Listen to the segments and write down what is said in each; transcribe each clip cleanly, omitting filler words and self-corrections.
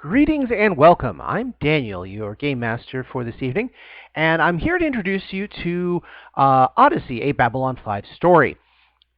Greetings and welcome. I'm Daniel, your game master for this evening, and I'm here to introduce you to Odyssey, a Babylon 5 story.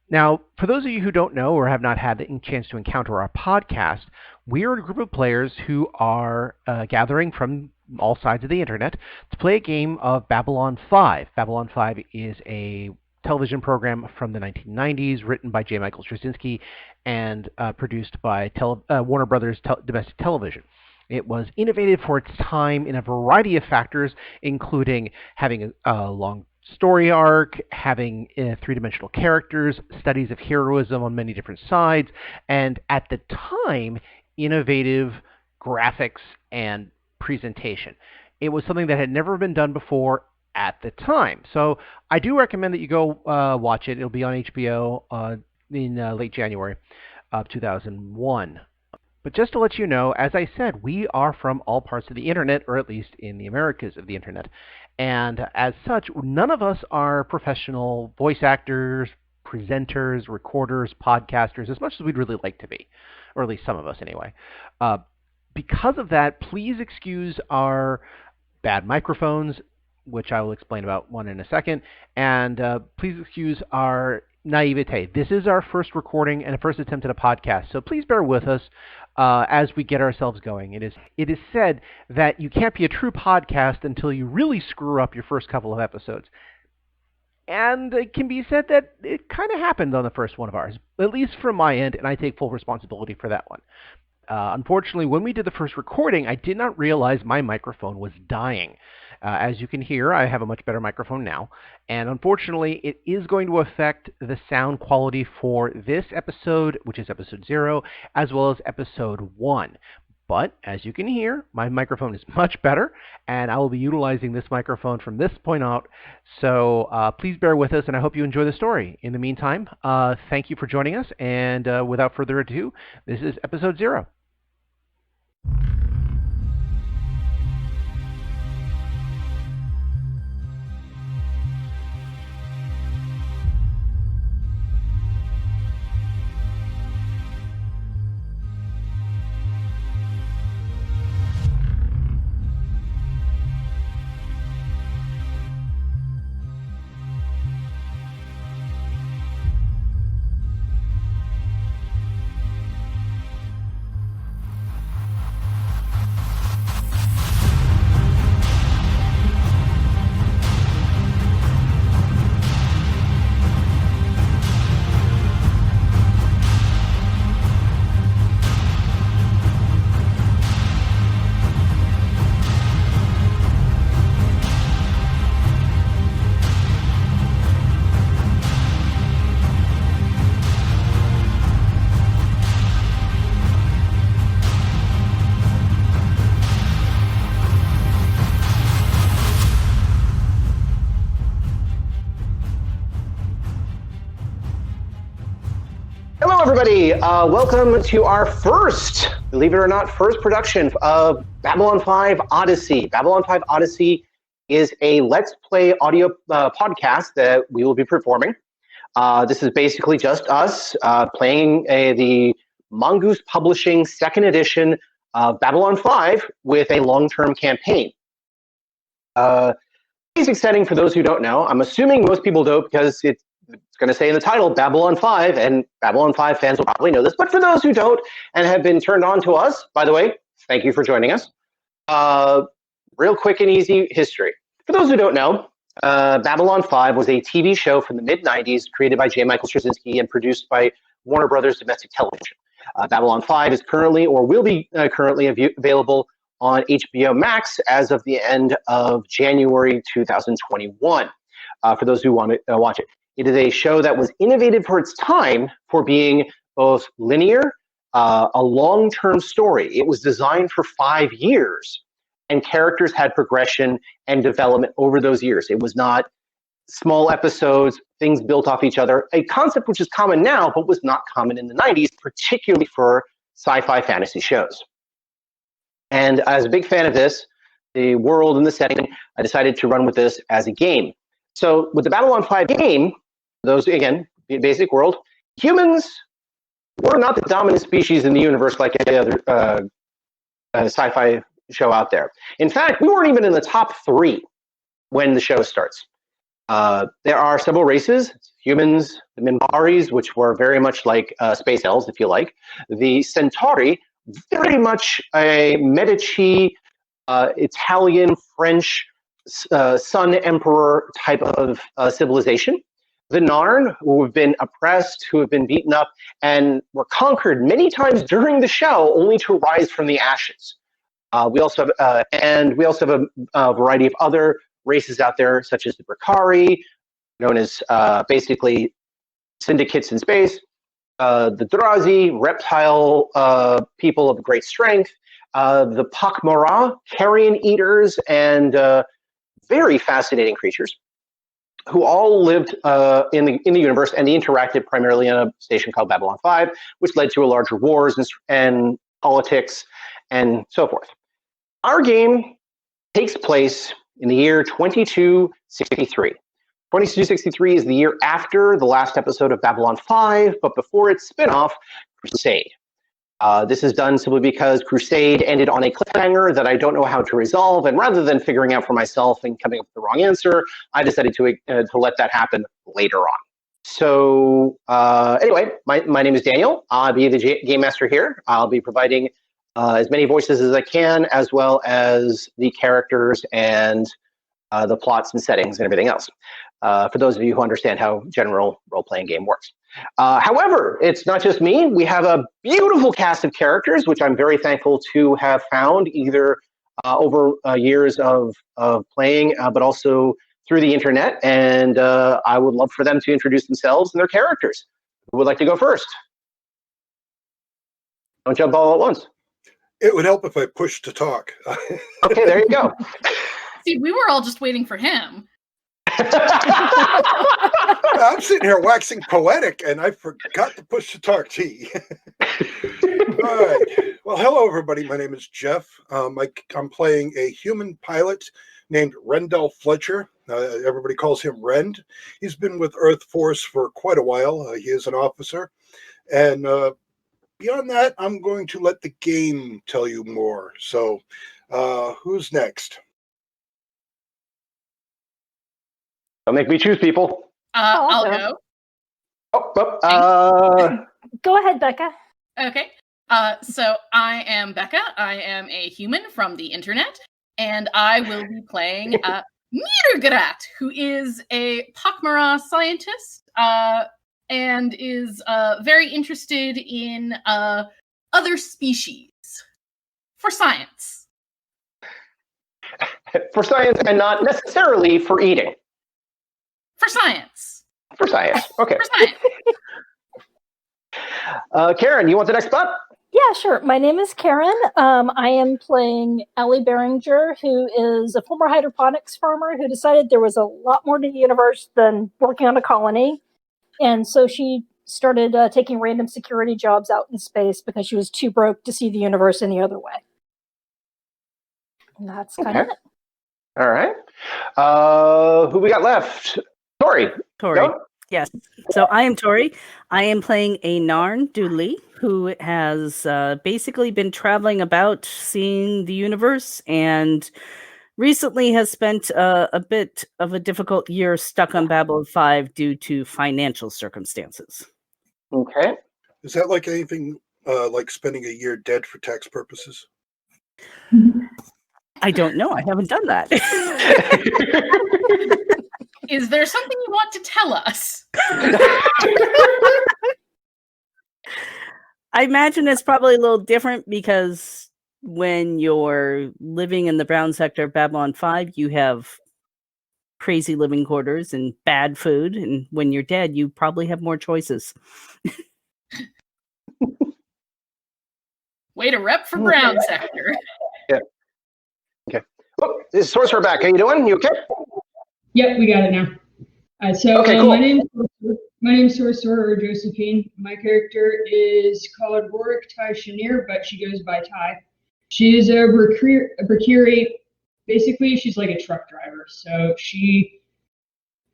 Now, for those of you who don't know or have not had the chance to encounter our podcast, we are a group of players who are gathering from all sides of the internet to play a game of Babylon 5. Babylon 5 is a television program from the 1990s, written by J. Michael Straczynski and produced by Warner Brothers Domestic Television. It was innovative for its time in a variety of factors, including having a long story arc, having three-dimensional characters, studies of heroism on many different sides, and at the time, innovative graphics and presentation. It was something that had never been done before at the time. So I do recommend that you go watch it. It'll be on HBO in late January of 2001. But just to let you know, as I said, we are from all parts of the internet, or at least in the Americas of the internet. And as such, none of us are professional voice actors, presenters, recorders, podcasters, as much as we'd really like to be, or at least some of us anyway. Because of that, please excuse our bad microphones, which I will explain about one in a second, and please excuse our naivete. This is our first recording and a first attempt at a podcast, so please bear with us as we get ourselves going. It is said that you can't be a true podcast until you really screw up your first couple of episodes. And it can be said that it kind of happened on the first one of ours, at least from my end, and I take full responsibility for that one. Unfortunately, when we did the first recording, I did not realize my microphone was dying. As you can hear, I have a much better microphone now, and unfortunately, it is going to affect the sound quality for this episode, which is episode 0, as well as episode 1. But, as you can hear, my microphone is much better, and I will be utilizing this microphone from this point out, so please bear with us, and I hope you enjoy the story. In the meantime, thank you for joining us, and without further ado, this is episode 0. Everybody, welcome to our first, believe it or not, first production of Babylon 5 Odyssey. Babylon 5 Odyssey is a Let's Play audio podcast that we will be performing. This is basically just us playing the Mongoose Publishing second edition of Babylon 5 with a long-term campaign. Basic setting for those who don't know. I'm assuming most people don't because it's going to say in the title, Babylon 5, and Babylon 5 fans will probably know this. But for those who don't and have been turned on to us, by the way, thank you for joining us. Real quick and easy history. For those who don't know, Babylon 5 was a TV show from the mid-90s created by J. Michael Straczynski and produced by Warner Brothers Domestic Television. Babylon 5 is currently, or will be currently available on HBO Max as of the end of January 2021, for those who want to watch it. It is a show that was innovative for its time for being both linear, a long-term story. It was designed for 5 years, and characters had progression and development over those years. It was not small episodes, things built off each other, a concept which is common now, but was not common in the 90s, particularly for sci-fi fantasy shows. And as a big fan of this, the world and the setting, I decided to run with this as a game. So with the Babylon 5 game, those, again, basic world, humans were not the dominant species in the universe like any other sci-fi show out there. In fact, we weren't even in the top 3 when the show starts. There are several races: humans, the Minbaris, which were very much like space elves, if you like. The Centauri, very much a Medici, Italian, French, Sun Emperor type of civilization. The Narn, who have been oppressed, who have been beaten up, and were conquered many times during the show, only to rise from the ashes. We also have a variety of other races out there, such as the Bricari, known as basically syndicates in space, the Drazi, reptile people of great strength, the Pakmara, carrion eaters, and very fascinating creatures who all lived in the universe, and they interacted primarily in a station called Babylon 5, which led to a larger wars and politics and so forth. Our game takes place in the year 2263. 2263 is the year after the last episode of Babylon 5, but before its spin-off, Crusade. This is done simply because Crusade ended on a cliffhanger that I don't know how to resolve, and rather than figuring out for myself and coming up with the wrong answer, I decided to let that happen later on. So anyway, my name is Daniel. I'll be the game master here. I'll be providing as many voices as I can, as well as the characters and the plots and settings and everything else, for those of you who understand how general role-playing game works. However, it's not just me. We have a beautiful cast of characters, which I'm very thankful to have found either over years of playing, but also through the internet. And I would love for them to introduce themselves and their characters. Who would like to go first? Don't jump all at once. It would help if I pushed to talk. Okay, there you go. See, we were all just waiting for him. I'm sitting here waxing poetic, and I forgot to push the talk key. All right. Well, hello, everybody. My name is Jeff. I'm playing a human pilot named Rendell Fletcher. Everybody calls him Rend. He's been with Earth Force for quite a while. He is an officer. And beyond that, I'm going to let the game tell you more. So who's next? Don't make me choose people. I'll go. Go ahead, Becca. Okay. So I am Becca. I am a human from the internet, and I will be playing Mirgrat, who is a Pakmara scientist and is very interested in other species for science. For science and not necessarily for eating. For science. For science. Okay. For science. Karen, you want the next spot? Yeah, sure. My name is Karen. I am playing Ellie Beringer, who is a former hydroponics farmer who decided there was a lot more to the universe than working on a colony. And so she started taking random security jobs out in space because she was too broke to see the universe any other way. And that's kind of it. All right. Who we got left? Tori. Tori. Yes. So I am Tori. I am playing a Narn Dooley who has basically been traveling about seeing the universe and recently has spent a bit of a difficult year stuck on Babylon 5 due to financial circumstances. Okay. Is that like anything like spending a year dead for tax purposes? I don't know. I haven't done that. Is there something you want to tell us? I imagine it's probably a little different because when you're living in the brown sector of Babylon 5, you have crazy living quarters and bad food. And when you're dead, you probably have more choices. Way to rep for brown sector. Yeah. Okay. Oh, this is Sorcerer back. How you doing? You okay? Yep, we got it now. Okay, cool. My name's Sorcerer Josephine. My character is called Rorik Tai Shanir, but she goes by Tai. She is a Bricari. Basically, she's like a truck driver. So she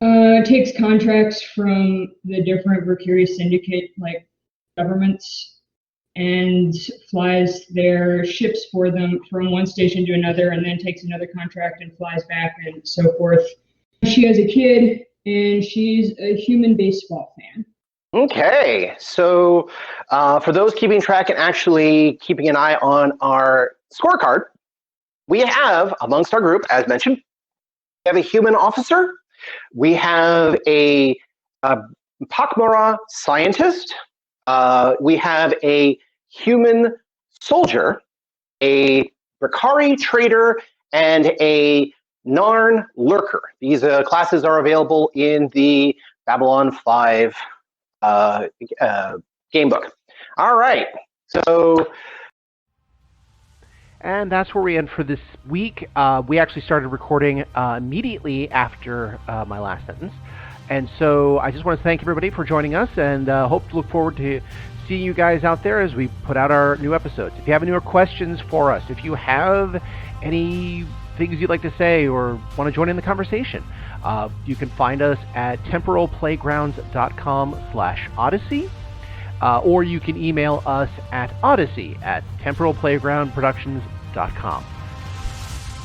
takes contracts from the different Bricari syndicate, like governments, and flies their ships for them from one station to another, and then takes another contract and flies back and so forth. She has a kid, and she's a human baseball fan. Okay, so for those keeping track and actually keeping an eye on our scorecard, we have, amongst our group, as mentioned, we have a human officer, we have a Pakmara scientist, we have a human soldier, a Bakari trader, and a Narn lurker. These classes are available in the Babylon 5 game book. All right, so... And that's where we end for this week. We actually started recording immediately after my last sentence. And so I just want to thank everybody for joining us, and hope to look forward to seeing you guys out there as we put out our new episodes. If you have any more questions for us, if you have any things you'd like to say or want to join in the conversation, you can find us at temporalplaygrounds.com/Odyssey, or you can email us at odyssey@temporalplaygroundproductions.com.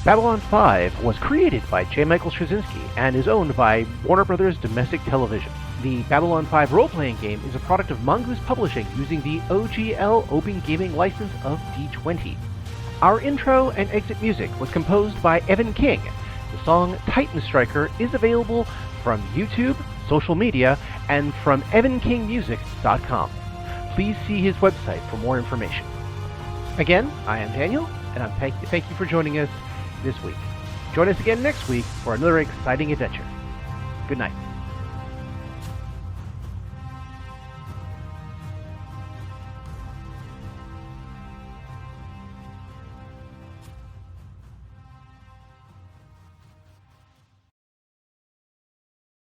Babylon 5 was created by J. Michael Straczynski and is owned by Warner Brothers Domestic Television. The Babylon 5 role-playing game is a product of Mongoose Publishing using the OGL Open Gaming license of D20. Our intro and exit music was composed by Evan King. The song Titan Striker is available from YouTube, social media, and from evankingmusic.com. Please see his website for more information. Again, I am Daniel, and thank you for joining us this week. Join us again next week for another exciting adventure. Good night.